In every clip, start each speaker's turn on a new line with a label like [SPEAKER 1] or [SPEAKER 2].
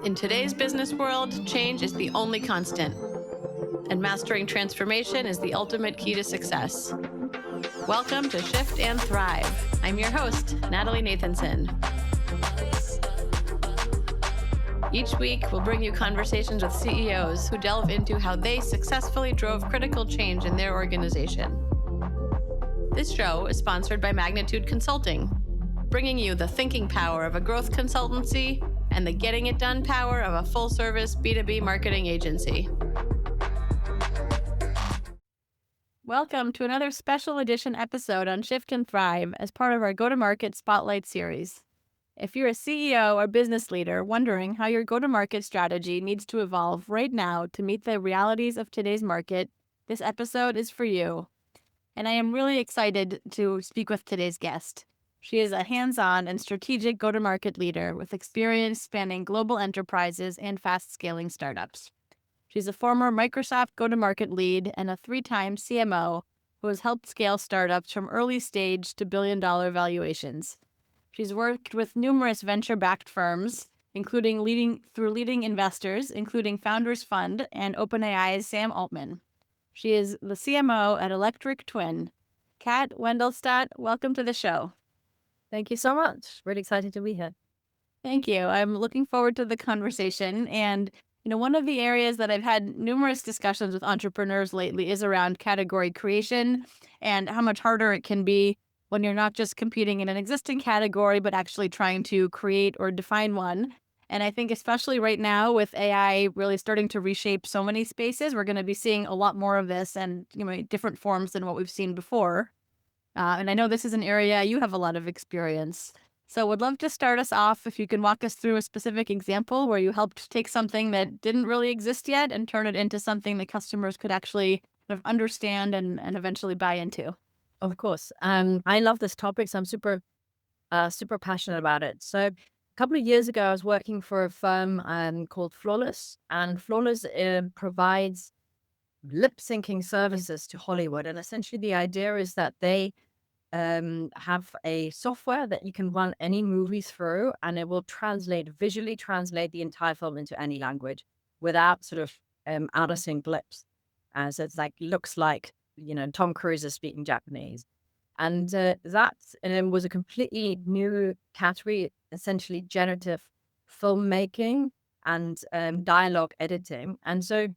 [SPEAKER 1] In today's business world, change is the only constant, and mastering transformation is the ultimate key to success. Welcome to Shift and Thrive. I'm your host, Natalie Nathanson. Each week, we'll bring you conversations with CEOs who delve into how they successfully drove critical change in their organization. This show is sponsored by Magnitude Consulting, bringing you the thinking power of a growth consultancy and the getting it done power of a full-service B2B marketing agency. Welcome to another special edition episode on Shift and Thrive as part of our Go-to-Market Spotlight series. If you're a CEO or business leader wondering how your go-to-market strategy needs to evolve right now to meet the realities of today's market, this episode is for you. And I am really excited to speak with today's guest. She is a hands-on and strategic go-to-market leader with experience spanning global enterprises and fast-scaling startups. She's a former Microsoft go-to-market lead and a 3-time CMO who has helped scale startups from early stage to billion-dollar valuations. She's worked with numerous venture-backed firms, including leading investors, including Founders Fund and OpenAI's Sam Altman. She is the CMO at Electric Twin. Kat Wendelstadt, welcome to the show.
[SPEAKER 2] Thank you so much. Really excited to be here.
[SPEAKER 1] Thank you. I'm looking forward to the conversation. And, one of the areas that I've had numerous discussions with entrepreneurs lately is around category creation and how much harder it can be when you're not just competing in an existing category, but actually trying to create or define one. And I think especially right now with AI really starting to reshape so many spaces, we're going to be seeing a lot more of this and different forms than what we've seen before. And I know this is an area you have a lot of experience. So would love to start us off if you can walk us through a specific example where you helped take something that didn't really exist yet and turn it into something that customers could actually kind of understand and eventually buy into.
[SPEAKER 2] Of course. I love this topic, so I'm super passionate about it. So a couple of years ago, I was working for a firm called Flawless, and Flawless provides lip syncing services to Hollywood. And essentially the idea is that they have a software that you can run any movie through, and it will visually translate the entire film into any language without sort of out of sync lips. So it's looks like, Tom Cruise is speaking Japanese. And that was a completely new category, essentially generative filmmaking and dialogue editing. And so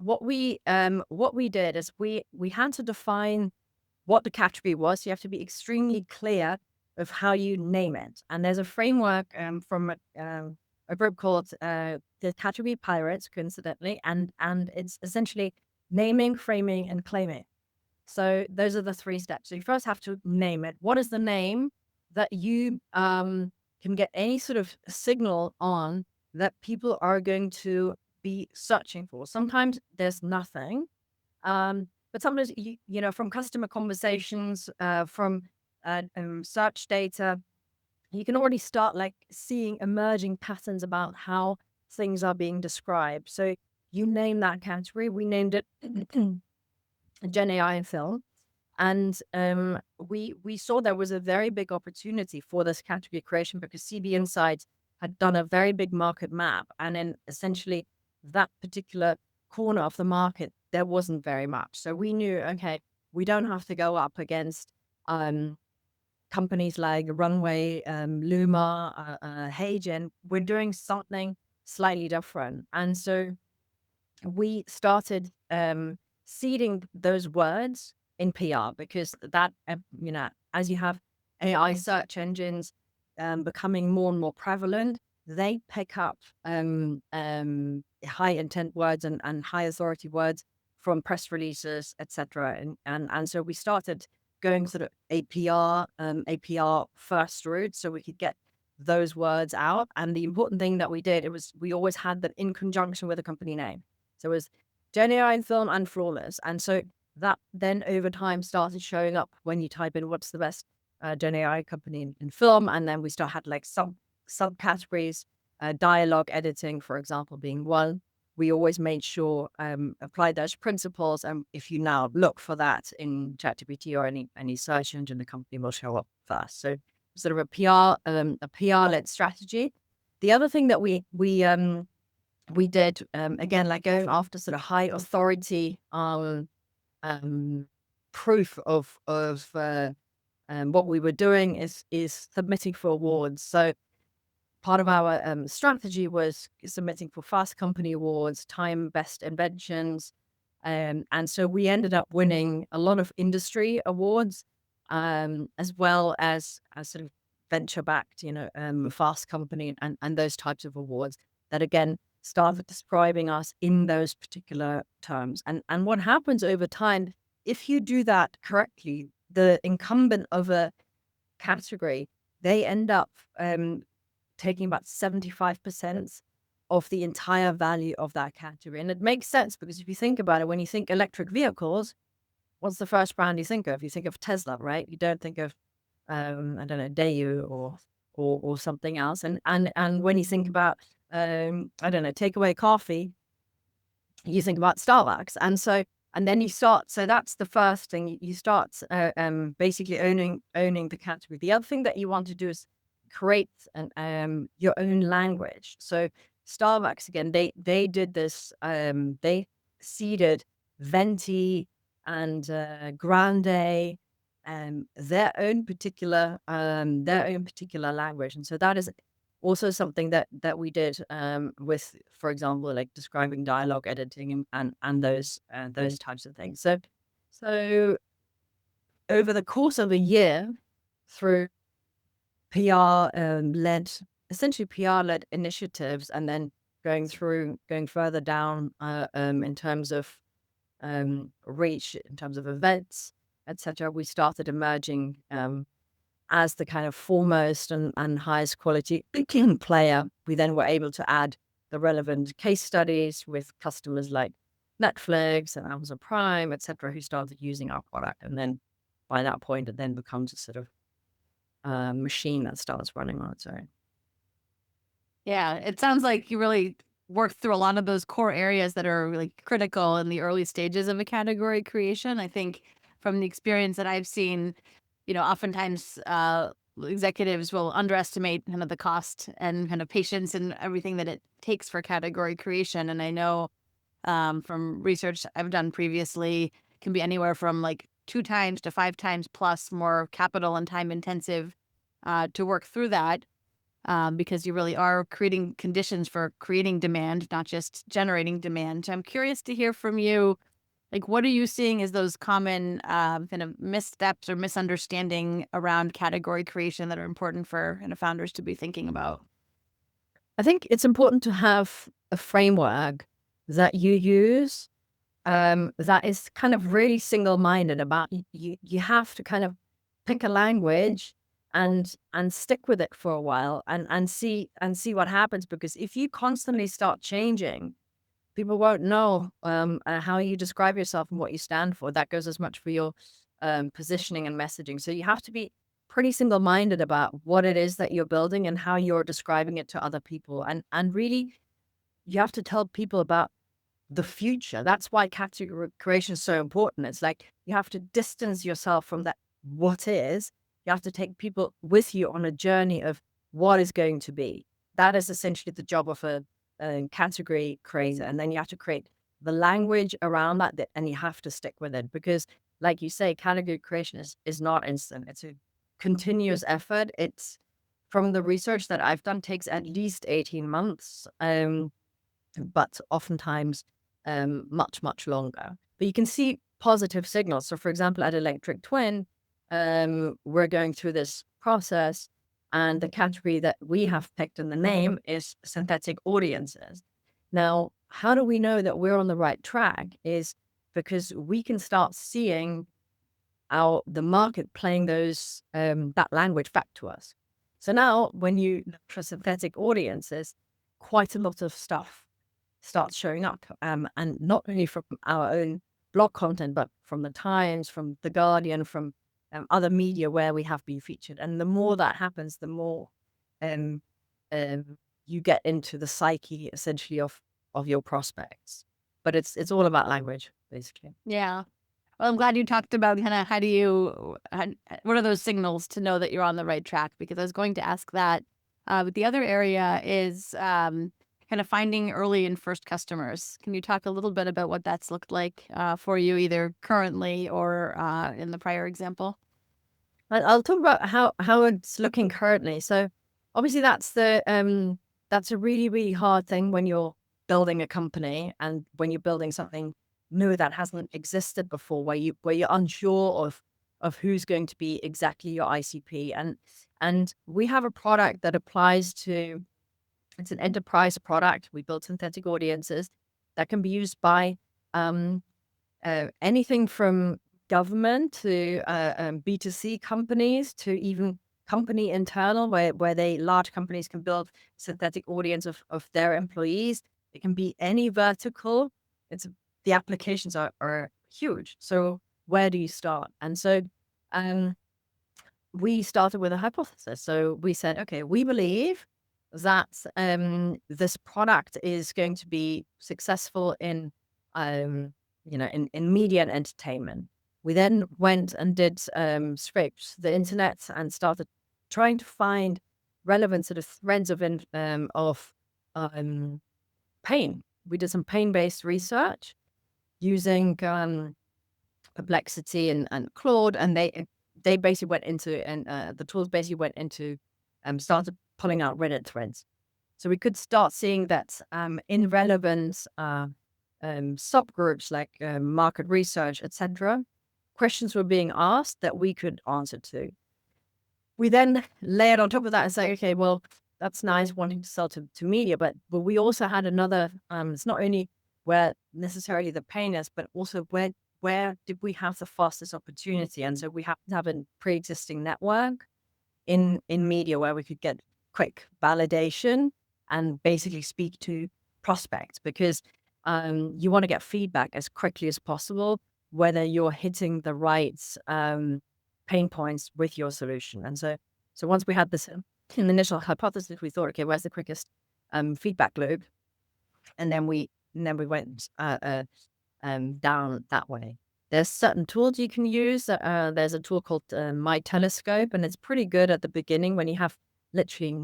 [SPEAKER 2] what we did is we had to define what the category was. So you have to be extremely clear of how you name it. And there's a framework from a group called the Category Pirates, coincidentally, and it's essentially naming, framing, and claiming. So those are the 3 steps. So you first have to name it. What is the name that you can get any sort of signal on that people are going to be searching for? Sometimes there's nothing. But sometimes, from customer conversations, from search data, you can already start seeing emerging patterns about how things are being described. So you name that category. We named it Gen AI in film. And we saw there was a very big opportunity for this category creation because CB Insights had done a very big market map. And then essentially that particular corner of the market, there wasn't very much. So we knew, okay, we don't have to go up against companies like Runway, Luma, Hagen. We're doing something slightly different. And so we started seeding those words in PR because that, as you have AI search engines becoming more and more prevalent, they pick up high intent words and high authority words from press releases, etc. And so we started going sort of a PR first route so we could get those words out. And the important thing that we did, we always had that in conjunction with a company name. So it was Gen AI in film and Flawless. And so that then over time started showing up when you type in what's the best Gen AI company in film. And then we had subcategories, dialogue editing, for example, being one. We always made sure apply those principles. And if you now look for that in ChatGPT or any search engine, the company will show up first. So sort of a PR-led strategy. The other thing that we did, again, like going after sort of high authority um, proof of what we were doing is submitting for awards. So part of our strategy was submitting for Fast Company Awards, Time Best Inventions, and so we ended up winning a lot of industry awards, as well as sort of venture backed, Fast Company and those types of awards that again started describing us in those particular terms. And what happens over time, if you do that correctly, the incumbent of a category, they end up taking about 75% of the entire value of that category. And it makes sense because if you think about it, when you think electric vehicles, what's the first brand you think of? You think of Tesla, right? You don't think of I don't know, Daewoo or something else. And when you think about I don't know, takeaway coffee, you think about Starbucks. And then you start, so that's the first thing. You start basically owning the category. The other thing that you want to do is create your own language. So Starbucks, again, they did this. They seeded Venti and Grande, their own particular language, and so that is also something that we did with, for example, like describing dialogue editing and those types of things. So over the course of a year, through PR led, essentially PR led initiatives, and then going further down in terms of reach, in terms of events, etc., we started emerging as the kind of foremost and highest quality player. We then were able to add the relevant case studies with customers like Netflix and Amazon Prime, etc., who started using our product. And then by that point, it then becomes a sort of machine that starts running on its own.
[SPEAKER 1] Yeah, it sounds like you really worked through a lot of those core areas that are really critical in the early stages of a category creation. I think from the experience that I've seen, oftentimes executives will underestimate kind of the cost and kind of patience and everything that it takes for category creation. And I know from research I've done previously, can be anywhere from like 2 times to 5 times plus more capital and time intensive to work through that. Because you really are creating conditions for creating demand, not just generating demand. So I'm curious to hear from you, like, what are you seeing as those common kind of missteps or misunderstanding around category creation that are important for kind of founders to be thinking about?
[SPEAKER 2] I think it's important to have a framework that you use that is kind of really single-minded about you have to kind of pick a language and stick with it for a while and see what happens, because if you constantly start changing, people won't know how you describe yourself and what you stand for. That goes as much for your positioning and messaging. So you have to be pretty single-minded about what it is that you're building and how you're describing it to other people. And really, you have to tell people about the future. That's why category creation is so important. It's like you have to distance yourself from that what is. You have to take people with you on a journey of what is going to be. That is essentially the job of a category creator. And then you have to create the language around that, and you have to stick with it. Because like you say, category creation is not instant. It's a continuous effort. It's, from the research that I've done, takes at least 18 months. But oftentimes much longer. But you can see positive signals. So for example, at Electric Twin, we're going through this process, and the category that we have picked in the name is synthetic audiences. Now, how do we know that we're on the right track? Is because we can start seeing the market playing those that language back to us. So now when you look for synthetic audiences, quite a lot of stuff starts showing up, and not only from our own blog content, but from the Times, from the Guardian, from other media where we have been featured. And the more that happens, the more um, you get into the psyche, essentially, of your prospects. But it's all about language, basically.
[SPEAKER 1] Yeah. Well, I'm glad you talked about kind of what are those signals to know that you're on the right track? Because I was going to ask that. But the other area is kind of finding early and first customers. Can you talk a little bit about what that's looked like for you, either currently or in the prior example?
[SPEAKER 2] I'll talk about how it's looking currently. So obviously that's a really, really hard thing when you're building a company and when you're building something new that hasn't existed before, where you're unsure of who's going to be exactly your ICP. And we have a product that applies to, it's an enterprise product. We build synthetic audiences that can be used by um, anything from government to B2C companies to even company internal, where large companies can build synthetic audience of their employees. It can be any vertical. It's the applications are huge. So where do you start? And so um, we started with a hypothesis. So we said, okay, we believe that this product is going to be successful in, in media and entertainment. We then went and did scraped the internet and started trying to find relevant sort of threads of pain. We did some pain-based research using Perplexity and Claude, and they basically went into and the tools basically went into started pulling out Reddit threads. So we could start seeing that in relevant subgroups like market research, etc., questions were being asked that we could answer to. We then layered on top of that and say, okay, well, that's nice wanting to sell to media, but we also had another. It's not only where necessarily the pain is, but also where did we have the fastest opportunity? And so we happen to have a pre-existing network in media where we could get quick validation and basically speak to prospects, because you want to get feedback as quickly as possible, whether you're hitting the right pain points with your solution. And so once we had this initial hypothesis, we thought, okay, where's the quickest feedback loop? And then we went down that way. There's certain tools you can use. There's a tool called My Telescope, and it's pretty good at the beginning when you have literally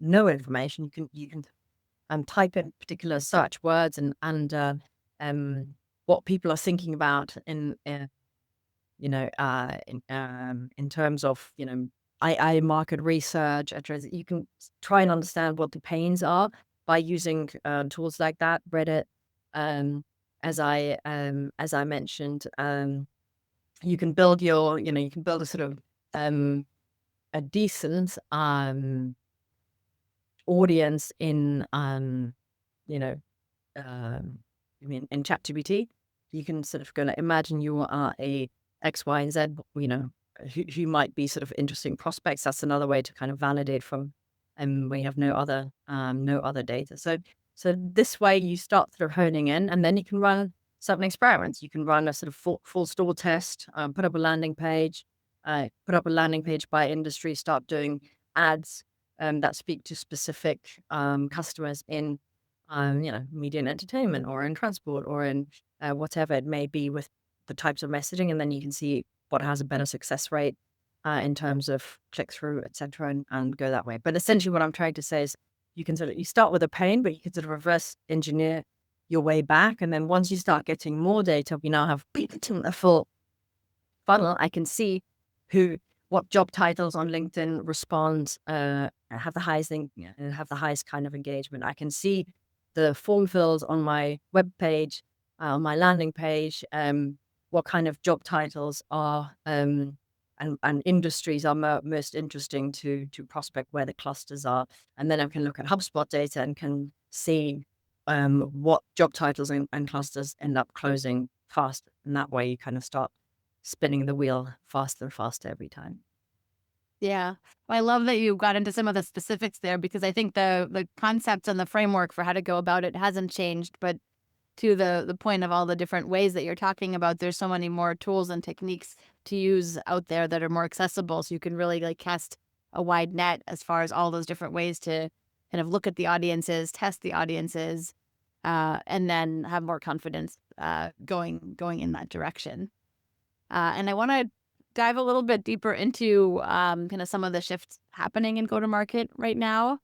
[SPEAKER 2] no information. You can type in particular search words and what people are thinking about in terms of I market research, etc. You can try and understand what the pains are by using tools like that. Reddit, as I mentioned, you can build you can build a sort of a decent audience in you know in ChatGPT. You can sort of imagine you are a X, Y, and Z, who might be sort of interesting prospects. That's another way to kind of validate from, and we have no other data. So this way you start sort of honing in, and then you can run certain experiments. You can run a sort of full store test, put up a landing page, by industry, start doing ads that speak to specific customers in media and entertainment, or in transport, or in whatever it may be, with the types of messaging, and then you can see what has a better success rate in terms of click through, etc., and go that way. But essentially, what I'm trying to say is, you start with a pain, but you can sort of reverse engineer your way back, and then once you start getting more data, we now have a full funnel. I can see what job titles on LinkedIn respond, have the highest kind of engagement. I can see the form fills on my web page, on my landing page, what kind of job titles are and industries are most interesting to prospect, where the clusters are. And then I can look at HubSpot data and can see what job titles and clusters end up closing fast. And that way you kind of start spinning the wheel faster and faster every time.
[SPEAKER 1] Yeah. Well, I love that you got into some of the specifics there, because I think the concepts and the framework for how to go about it hasn't changed. But to the point of all the different ways that you're talking about, there's so many more tools and techniques to use out there that are more accessible. So you can really like cast a wide net as far as all those different ways to kind of look at the audiences, test the audiences, and then have more confidence going in that direction. And I want to dive a little bit deeper into kind of some of the shifts happening in go-to-market right now,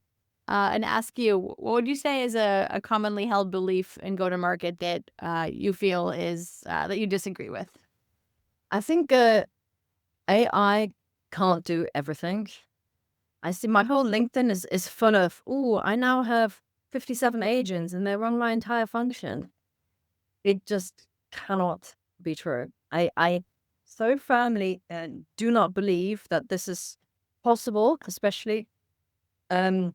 [SPEAKER 1] and ask you, what would you say is a commonly held belief in go-to-market that you feel is that you disagree with?
[SPEAKER 2] I think AI can't do everything. I see my whole LinkedIn is full of, oh, I now have 57 agents and they run my entire function. It just cannot be true. I so firmly do not believe that this is possible, especially um,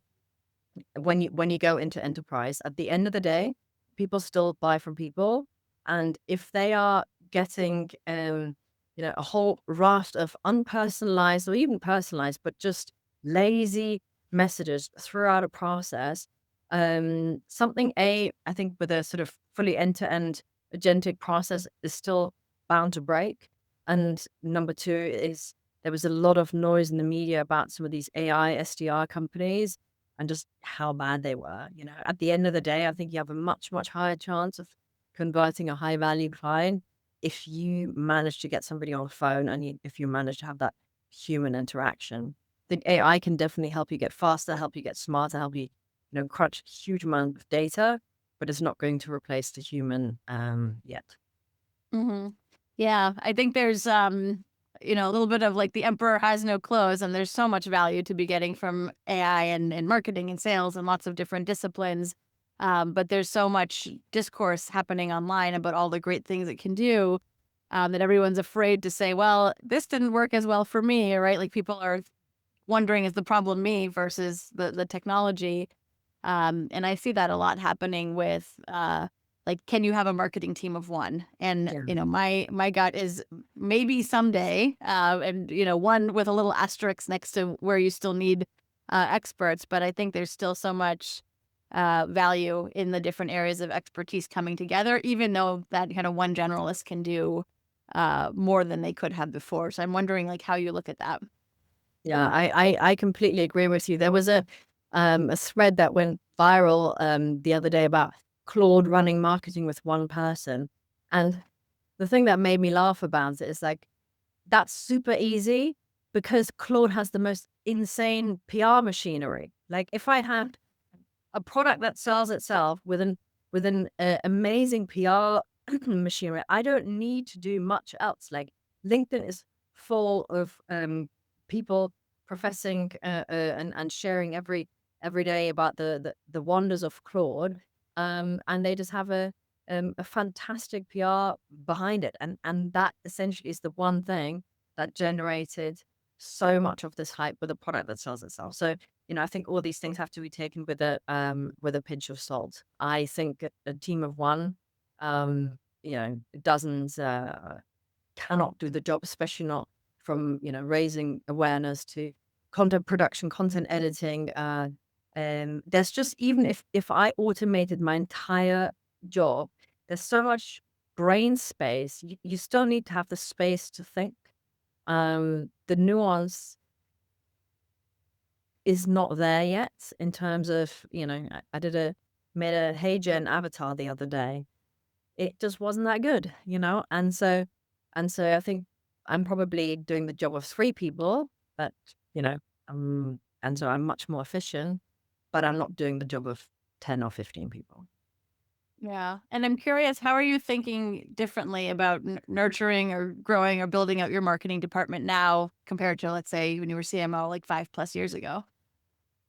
[SPEAKER 2] when you go into enterprise. At the end of the day, people still buy from people, and if they are getting a whole raft of unpersonalized or even personalized, but just lazy messages throughout a process, I think with a sort of fully end to end agentic process is still bound to break. And number two is there was a lot of noise in the media about some of these AI SDR companies and just how bad they were. At the end of the day, I think you have a much, much higher chance of converting a high value client if you manage to get somebody on the phone and if you manage to have that human interaction. I think AI can definitely help you get faster, help you get smarter, help you, crunch a huge amount of data, but it's not going to replace the human yet.
[SPEAKER 1] Hmm. Yeah, I think there's a little bit of like the emperor has no clothes, and there's so much value to be getting from AI and marketing and sales and lots of different disciplines. But there's so much discourse happening online about all the great things it can do, that everyone's afraid to say, well, this didn't work as well for me, right? Like people are wondering, is the problem me versus the technology? And I see that a lot happening with like, can you have a marketing team of one? And
[SPEAKER 2] Yeah.
[SPEAKER 1] my gut is maybe someday, and one with a little asterisk next to where you still need experts. But I think there's still so much value in the different areas of expertise coming together, even though that kind of one generalist can do more than they could have before. So I'm wondering like how you look at that.
[SPEAKER 2] Yeah, I completely agree with you. There was a thread that went viral the other day about Claude running marketing with one person. And the thing that made me laugh about it is like that's super easy because Claude has the most insane PR machinery. Like if I had a product that sells itself with an amazing PR machinery, I don't need to do much else. Like LinkedIn is full of people professing and sharing every day about the wonders of Claude, and they just have a fantastic PR behind it, and that essentially is the one thing that generated so much of this hype with a product that sells itself. So I think all these things have to be taken with a pinch of salt. I think a team of one, doesn't cannot do the job, especially not from raising awareness to content production, content editing. There's just even if I automated my entire job, there's so much brain space. You still need to have the space to think. The nuance is not there yet in terms of, I made a HeyGen avatar the other day. It just wasn't that good, and so I think I'm probably doing the job of 3 people, but, and so I'm much more efficient, but I'm not doing the job of 10 or 15 people.
[SPEAKER 1] Yeah. And I'm curious, how are you thinking differently about nurturing or growing or building out your marketing department now compared to, let's say, when you were CMO like 5+ years ago?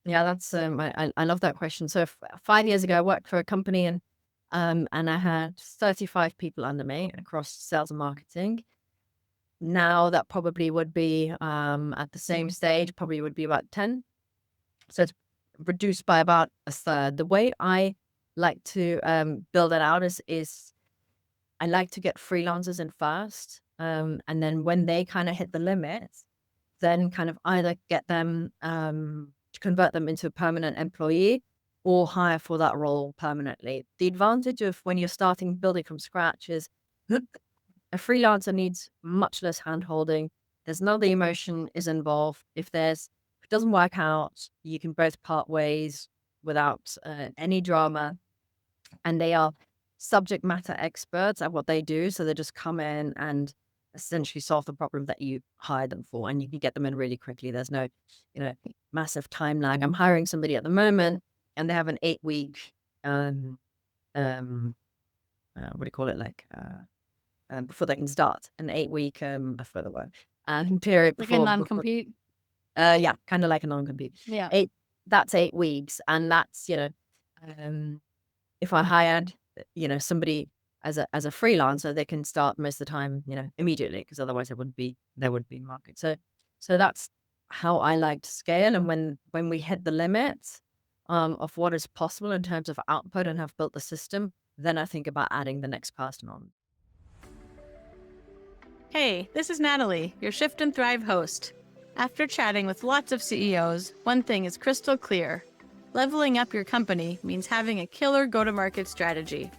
[SPEAKER 2] Yeah, that's, I love that question. So 5 years ago, I worked for a company and I had 35 people under me across sales and marketing. Now that probably would be at the same stage, probably would be about 10. So it's reduced by about a third. The way I like to build it out is I like to get freelancers in first. And then when they kind of hit the limits, then kind of either get them to convert them into a permanent employee or hire for that role permanently. The advantage of when you're starting building from scratch is a freelancer needs much less handholding. There's no the emotion is involved. If it doesn't work out, you can both part ways without any drama. And they are subject matter experts at what they do. So they just come in and essentially solve the problem that you hired them for, and you can get them in really quickly. There's no, massive time lag. I'm hiring somebody at the moment, and they have an 8-week, um, what do you call it? Before they can start, an 8-week, I forgot the word, period
[SPEAKER 1] Like a
[SPEAKER 2] before,
[SPEAKER 1] non-compete.
[SPEAKER 2] yeah, kind of like a non-compete.
[SPEAKER 1] Yeah.
[SPEAKER 2] That's 8 weeks, and that's if I hired somebody as a freelancer, they can start most of the time immediately, because otherwise there would be market. So that's how I like to scale. And when we hit the limits of what is possible in terms of output and have built the system, then I think about adding the next person on.
[SPEAKER 1] Hey, this is Natalie, your Shift and Thrive host. After chatting with lots of CEOs, one thing is crystal clear. Leveling up your company means having a killer go-to-market strategy.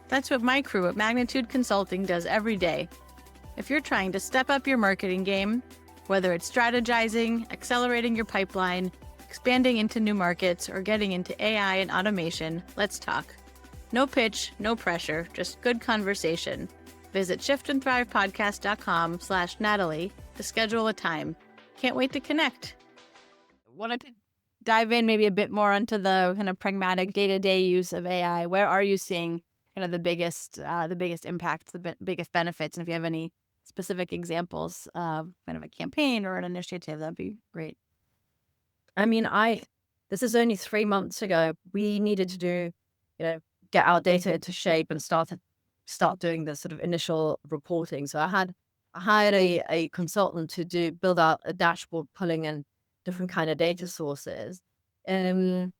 [SPEAKER 1] That's what my crew at Magnitude Consulting does every day. If you're trying to step up your marketing game, whether it's strategizing, accelerating your pipeline, expanding into new markets, or getting into AI and automation, let's talk. No pitch, no pressure, just good conversation. Visit shiftandthrivepodcast.com/Natalie to schedule a time. Can't wait to connect. Wanted to dive in maybe a bit more onto the kind of pragmatic day-to-day use of AI. Where are you seeing kind of the biggest impacts, the biggest benefits? And if you have any specific examples of kind of a campaign or an initiative, that'd be great.
[SPEAKER 2] I mean, this is only 3 months ago. We needed to get our data into shape and start doing the sort of initial reporting. So I hired a consultant to build out a dashboard, pulling in different kind of data sources. 4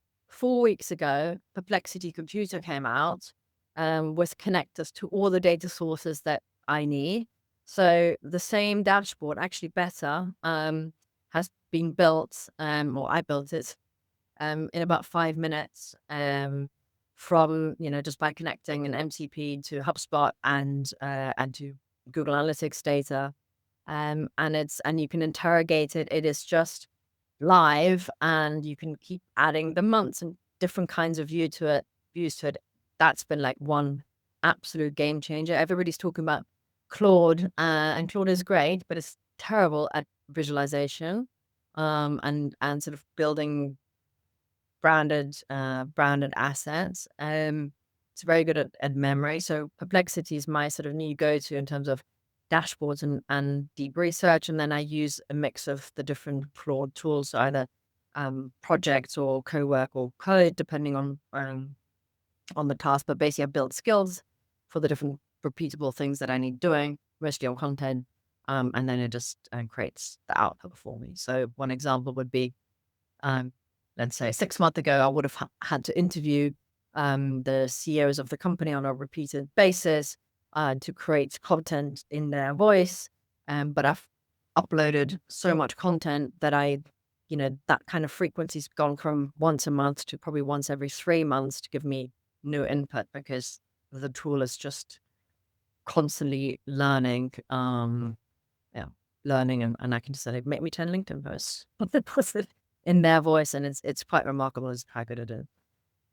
[SPEAKER 2] weeks ago, Perplexity Computer came out with connectors to all the data sources that I need. So the same dashboard, actually better, has been built, or I built it in about 5 minutes, from just by connecting an MCP to HubSpot and to Google Analytics data, and you can interrogate it. It is just live, and you can keep adding the months and different kinds of views to it. That's been like one absolute game changer. Everybody's talking about Claude, and Claude is great, but it's terrible at visualization, and sort of building branded assets. It's very good at memory. So Perplexity is my sort of new go-to in terms of dashboards and deep research. And then I use a mix of the different Claude tools, so either projects or co-work or code, depending on the task. But basically, I build skills for the different repeatable things that I need doing, mostly on content. And then it just creates the output for me. So one example would be, let's say 6 months ago, I would have had to interview the CEOs of the company on a repeated basis to create content in their voice. But I've uploaded so much content that that kind of frequency's gone from once a month to probably once every 3 months to give me new input, because the tool is just constantly learning. Learning, and I can just say, make me 10 LinkedIn posts. Put it in their voice, and it's quite remarkable as how good it is.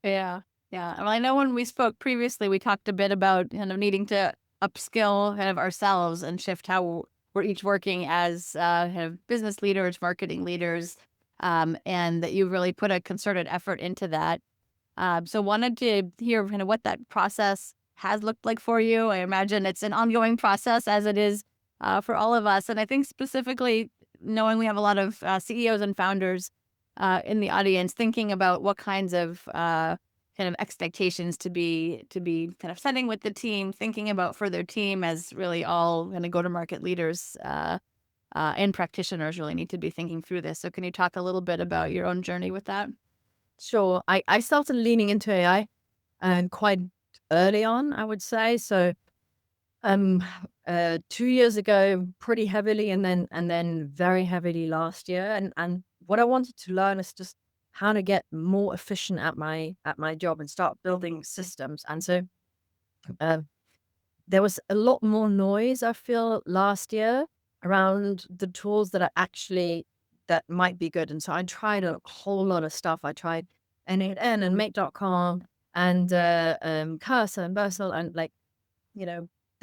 [SPEAKER 1] Yeah. Yeah. Well, I know when we spoke previously, we talked a bit about kind of needing to upskill kind of ourselves and shift how we're each working as kind of business leaders, marketing leaders, and that you really put a concerted effort into that. So wanted to hear kind of what that process has looked like for you. I imagine it's an ongoing process, as it is for all of us. And I think specifically knowing we have a lot of CEOs and founders in the audience, thinking about what kinds of kind of expectations to be kind of setting with the team, thinking about for their team as really all kind of go-to-market leaders and practitioners really need to be thinking through this. So can you talk a little bit about your own journey with that?
[SPEAKER 2] Sure. I started leaning into AI and quite early on, I would say. So 2 years ago, pretty heavily, and then very heavily last year. And what I wanted to learn is just how to get more efficient at my job and start building systems. And so there was a lot more noise, I feel, last year around the tools that might be good. And so I tried a whole lot of stuff. I tried N8N and Make.com and Cursor and Versal, and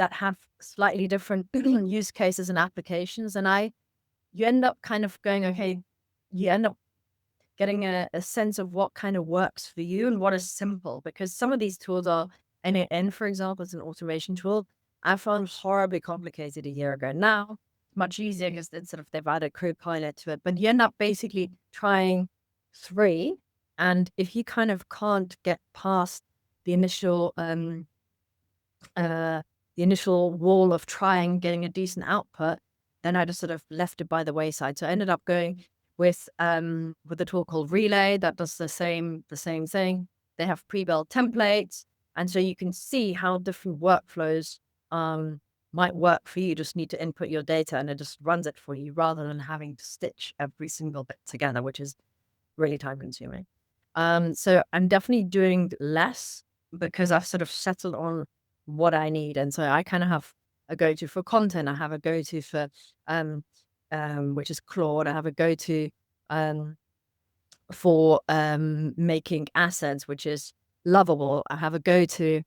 [SPEAKER 2] that have slightly different use cases and applications. And you end up kind of going, okay, you end up getting a sense of what kind of works for you and what is simple. Because some of these tools are, NAN, for example, is an automation tool I found horribly complicated a year ago. Now, much easier because it's sort of they've added Copilot to it. But you end up basically trying three. And if you kind of can't get past the initial wall of trying getting a decent output, then I just sort of left it by the wayside. So I ended up going with a tool called Relay that does the same thing. They have pre-built templates, and so you can see how different workflows might work for you. You just need to input your data, and it just runs it for you rather than having to stitch every single bit together, which is really time consuming. So I'm definitely doing less because I've sort of settled on what I need. And so I kind of have a go-to for content. I have a go-to for, which is Claude. I have a go-to for making assets, which is Lovable. I have a go-to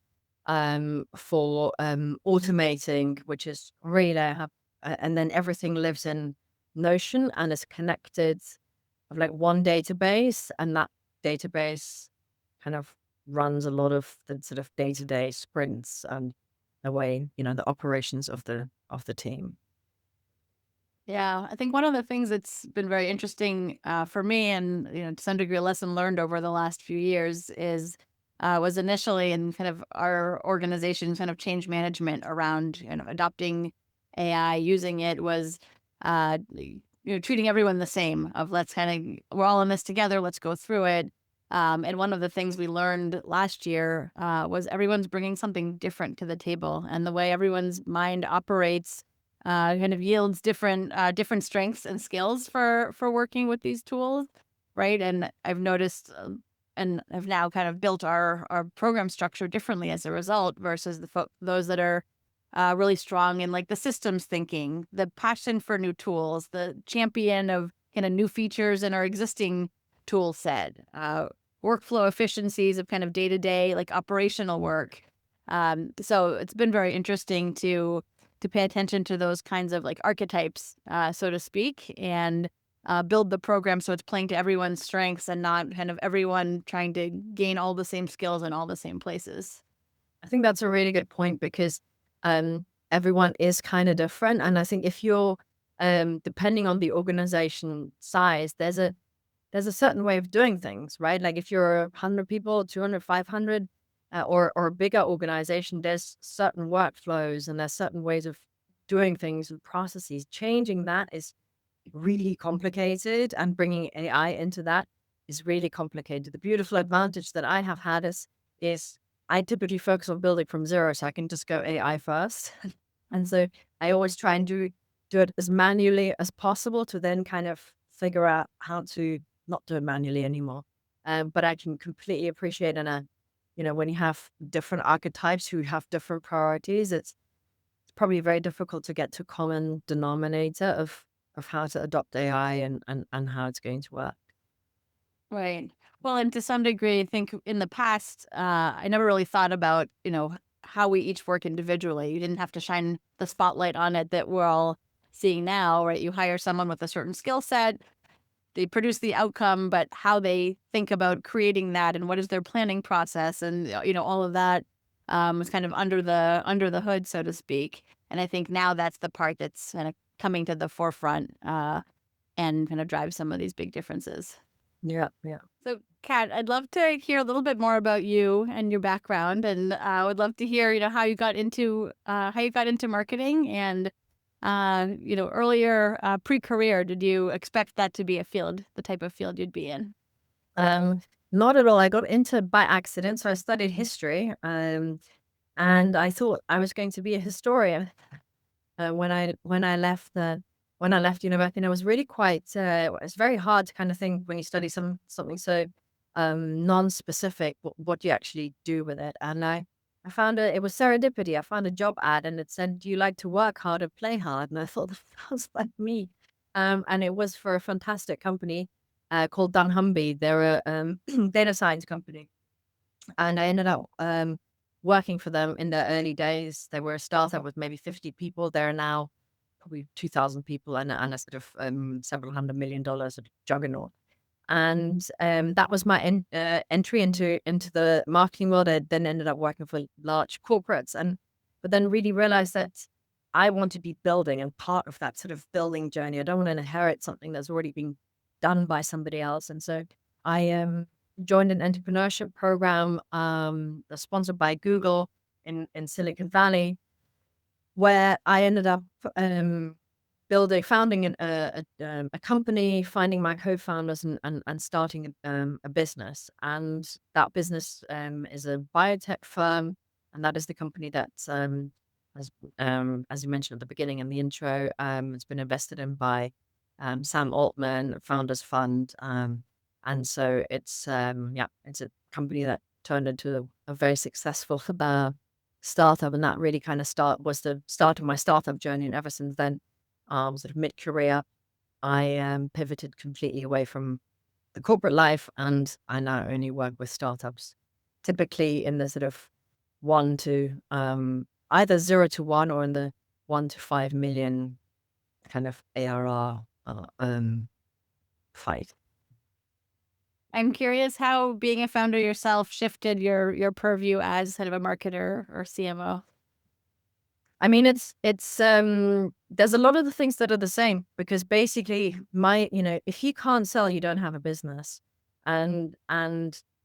[SPEAKER 2] for automating, which is Relay. I have, and then everything lives in Notion and is connected of like one database, and that database kind of runs a lot of the sort of day-to-day sprints and the way, the operations of the team.
[SPEAKER 1] Yeah, I think one of the things that's been very interesting for me, and to some degree a lesson learned over the last few years, is was initially in kind of our organization's kind of change management around adopting AI, using it was treating everyone the same. Of let's kind of we're all in this together, let's go through it. And one of the things we learned last year was everyone's bringing something different to the table, and the way everyone's mind operates kind of yields different strengths and skills for working with these tools, right? And I've noticed, and I've now kind of built our program structure differently as a result versus those that are really strong in like the systems thinking, the passion for new tools, the champion of kind of new features in our existing tool set, workflow efficiencies of kind of day to day like operational work. So it's been very interesting to pay attention to those kinds of like archetypes, so to speak, and build the program so it's playing to everyone's strengths and not kind of everyone trying to gain all the same skills in all the same places.
[SPEAKER 2] I think that's a really good point because everyone is kind of different. And I think if you're, depending on the organization size, there's a certain way of doing things, right? Like if you're 100 people, 200, 500, or a bigger organization, there's certain workflows and there's certain ways of doing things and processes. Changing that is really complicated, and bringing AI into that is really complicated. The beautiful advantage that I have had is I typically focus on building from zero, so I can just go AI first. And so I always try and do it as manually as possible to then kind of figure out how to not do it manually anymore. But I can completely appreciate when you have different archetypes who have different priorities, it's probably very difficult to get to common denominator of how to adopt AI and how it's going to work.
[SPEAKER 1] Right. Well, and to some degree, I think in the past, I never really thought about, how we each work individually. You didn't have to shine the spotlight on it that we're all seeing now, right? You hire someone with a certain skill set, they produce the outcome, but how they think about creating that and what is their planning process and all of that was kind of under the hood, so to speak. And I think now that's the part that's kind of coming to the forefront and kind of drives some of these big differences.
[SPEAKER 2] Yeah, yeah.
[SPEAKER 1] So, Kat, I'd love to hear a little bit more about you and your background, and I would love to hear, how you got into marketing, and earlier pre-career, did you expect that to be the type of field you'd be in?
[SPEAKER 2] Not at all. I got into it by accident. So I studied history, and I thought I was going to be a historian. When I left university, and it was really quite. It's very hard to kind of think when you study something so non-specific what you actually do with it. And I found it was serendipity. I found a job ad, and it said, "Do you like to work hard and play hard?" And I thought that sounds like me. And it was for a fantastic company called dunnhumby. They're a data science company, and I ended up working for them in their early days. They were a startup with maybe 50 people. They're now probably 2,000 people and a sort of several $100 million sort of juggernaut. And that was my entry into the marketing world. I then ended up working for large corporates, but then really realized that I want to be building and part of that sort of building journey. I don't want to inherit something that's already been done by somebody else. And so I joined an entrepreneurship program that's sponsored by Google in Silicon Valley, where I ended up founding a company, finding my co-founders and starting a business. And that business is a biotech firm, and that is the company that, has, as you mentioned at the beginning in the intro, it's been invested in by Sam Altman, Founders Fund. And so it's it's a company that turned into a very successful startup, and that really kind of was the start of my startup journey. And ever since then, sort of mid-career, I pivoted completely away from the corporate life, and I now only work with startups, typically in the sort of one to either 0 to 1 or in the 1 to 5 million kind of ARR fight.
[SPEAKER 1] I'm curious how being a founder yourself shifted your purview as head of a marketer or CMO.
[SPEAKER 2] I mean, there's a lot of the things that are the same, because basically if you can't sell, you don't have a business. And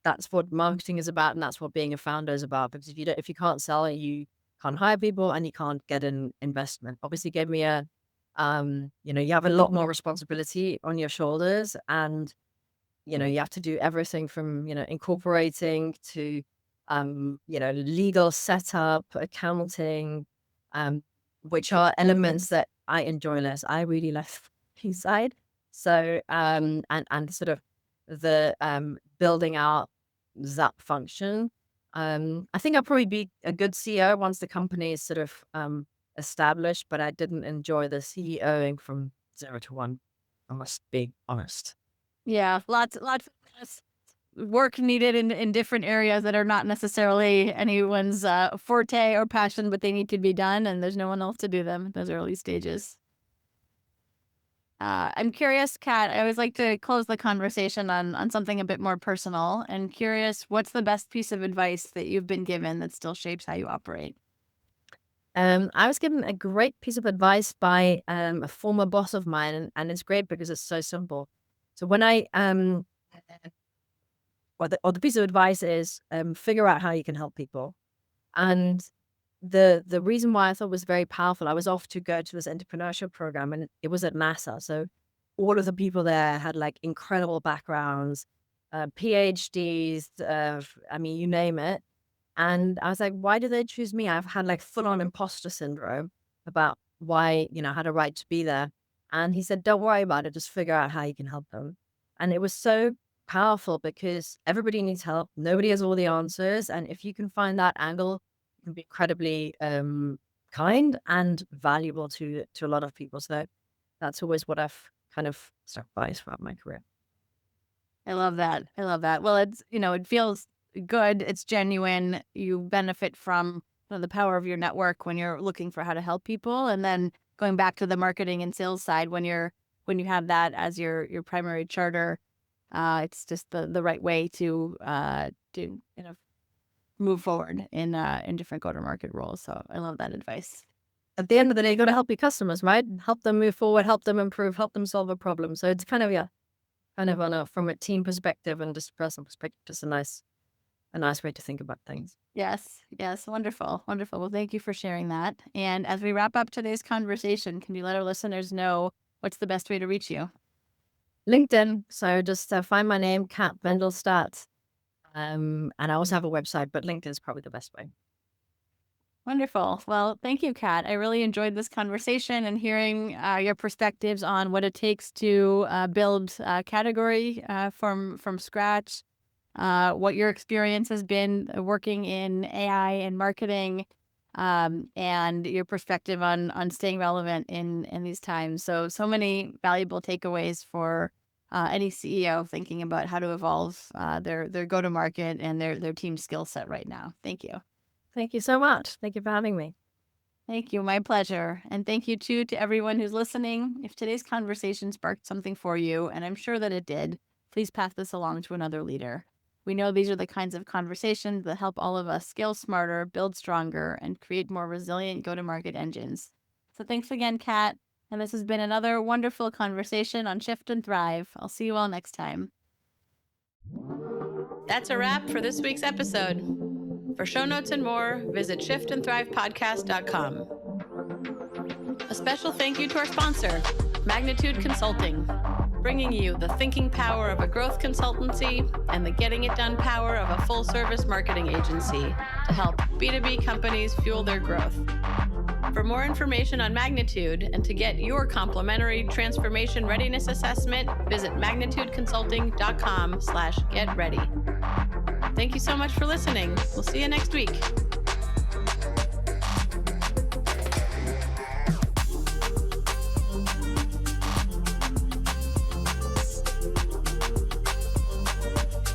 [SPEAKER 2] that's what marketing is about. And that's what being a founder is about, because if you can't sell, you can't hire people and you can't get an investment. Obviously gave me you have a lot more responsibility on your shoulders, and you have to do everything from, incorporating to, legal setup, accounting, which are elements that I enjoy less. I really like the side. So, and sort of the, building out that function. I think I'll probably be a good CEO once the company is sort of, established, but I didn't enjoy the CEOing from 0 to 1. I must be honest.
[SPEAKER 1] Yeah, lots less work needed in different areas that are not necessarily anyone's forte or passion, but they need to be done, and there's no one else to do them at those early stages. I'm curious, Kat, I always like to close the conversation on something a bit more personal, and curious, what's the best piece of advice that you've been given that still shapes how you operate?
[SPEAKER 2] I was given a great piece of advice by a former boss of mine, and it's great because it's so simple. So when the piece of advice is, figure out how you can help people. And the reason why I thought was very powerful, I was off to go to this entrepreneurship program, and it was at NASA. So all of the people there had like incredible backgrounds, PhDs, I mean, you name it. And I was like, why do they choose me? I've had like full on imposter syndrome about why, I had a right to be there. And he said, don't worry about it. Just figure out how you can help them. And it was so powerful because everybody needs help. Nobody has all the answers. And if you can find that angle, it can be incredibly kind and valuable to a lot of people. So that's always what I've kind of stuck by throughout my career.
[SPEAKER 1] I love that. I love that. Well, it feels good. It's genuine. You benefit from the power of your network when you're looking for how to help people. And then going back to the marketing and sales side, when you have that as your primary charter, it's just the right way to move forward in different go-to-market roles. So I love that advice.
[SPEAKER 2] At the end of the day, you got to help your customers, right? Help them move forward, help them improve, help them solve a problem. So it's kind of from a team perspective and just a personal perspective, just a nice way to think about things.
[SPEAKER 1] Yes. Yes. Wonderful. Wonderful. Well, thank you for sharing that. And as we wrap up today's conversation, can you let our listeners know what's the best way to reach you?
[SPEAKER 2] LinkedIn. So just find my name, Kat Wendelstadt. And I also have a website, but LinkedIn is probably the best way.
[SPEAKER 1] Wonderful. Well, thank you, Kat. I really enjoyed this conversation and hearing your perspectives on what it takes to build a category from scratch, what your experience has been working in AI and marketing, and your perspective on staying relevant in these times. So many valuable takeaways for any CEO thinking about how to evolve their go-to-market and their team skill set right now. Thank you.
[SPEAKER 2] Thank you so much. Thank you for having me.
[SPEAKER 1] Thank you. My pleasure. And thank you too to everyone who's listening. If today's conversation sparked something for you, and I'm sure that it did, please pass this along to another leader. We know these are the kinds of conversations that help all of us scale smarter, build stronger, and create more resilient go-to-market engines. So thanks again, Kat. And this has been another wonderful conversation on Shift and Thrive. I'll see you all next time. That's a wrap for this week's episode. For show notes and more, visit shiftandthrivepodcast.com. A special thank you to our sponsor, Magnitude Consulting, bringing you the thinking power of a growth consultancy and the getting it done power of a full-service marketing agency to help B2B companies fuel their growth. For more information on Magnitude and to get your complimentary transformation readiness assessment, visit magnitudeconsulting.com/getready. Thank you so much for listening. We'll see you next week.